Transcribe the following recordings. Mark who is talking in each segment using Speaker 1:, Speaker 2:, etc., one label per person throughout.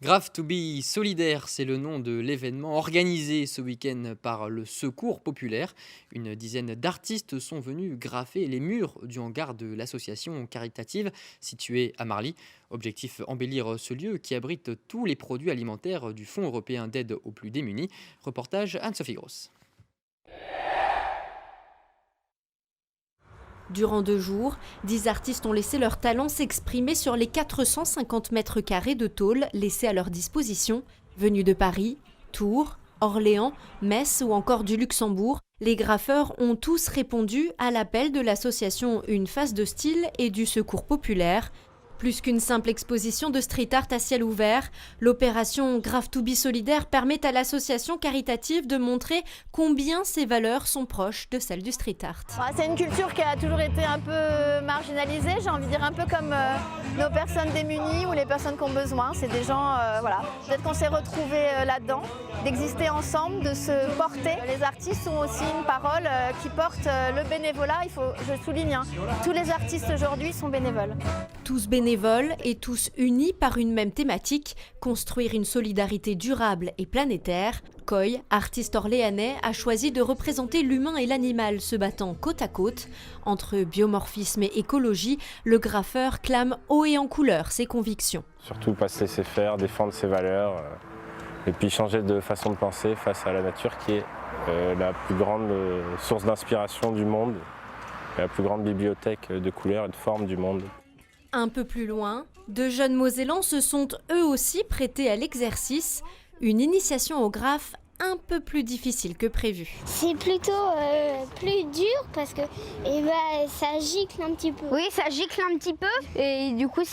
Speaker 1: Grave to be solidaire, c'est le nom de l'événement organisé ce week-end par le Secours populaire. Une dizaine d'artistes sont venus graffer les murs du hangar de l'association caritative située à Marly. Objectif embellir ce lieu qui abrite tous les produits alimentaires du Fonds européen d'aide aux plus démunis. Reportage Anne-Sophie Gross.
Speaker 2: Durant 2 jours, 10 artistes ont laissé leur talent s'exprimer sur les 450 mètres carrés de tôle laissés à leur disposition. Venus de Paris, Tours, Orléans, Metz ou encore du Luxembourg, les graffeurs ont tous répondu à l'appel de l'association Une Face de Style et du Secours populaire. Plus qu'une simple exposition de street art à ciel ouvert, l'opération Grave to be solidaire permet à l'association caritative de montrer combien ses valeurs sont proches de celles du street art.
Speaker 3: C'est une culture qui a toujours été un peu marginalisée, j'ai envie de dire un peu comme nos personnes démunies ou les personnes qui ont besoin. C'est des gens, voilà, peut-être qu'on s'est retrouvés là-dedans, d'exister ensemble, de se porter. Les artistes ont aussi une parole qui porte le bénévolat, je souligne, hein, tous les artistes aujourd'hui sont bénévoles.
Speaker 2: Tous bénévoles et tous unis par une même thématique, construire une solidarité durable et planétaire. Coy, artiste orléanais, a choisi de représenter l'humain et l'animal se battant côte à côte. Entre biomorphisme et écologie, le graffeur clame haut et en couleur ses convictions.
Speaker 4: Surtout pas se laisser faire, défendre ses valeurs et puis changer de façon de penser face à la nature qui est la plus grande source d'inspiration du monde, la plus grande bibliothèque de couleurs et de formes du monde.
Speaker 2: Un peu plus loin, de jeunes Mosellans se sont eux aussi prêtés à l'exercice, une initiation au graphe un peu plus difficile que prévu.
Speaker 5: C'est plutôt plus dur parce que ça gicle un petit peu.
Speaker 6: Oui, ça gicle un petit peu et du coup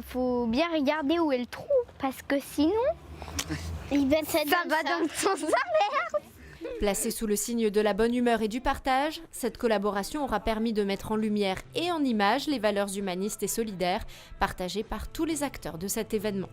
Speaker 6: faut bien regarder où est le trou parce que sinon
Speaker 5: ça
Speaker 6: va dans le sens inverse.
Speaker 2: Placée sous le signe de la bonne humeur et du partage, cette collaboration aura permis de mettre en lumière et en images les valeurs humanistes et solidaires partagées par tous les acteurs de cet événement.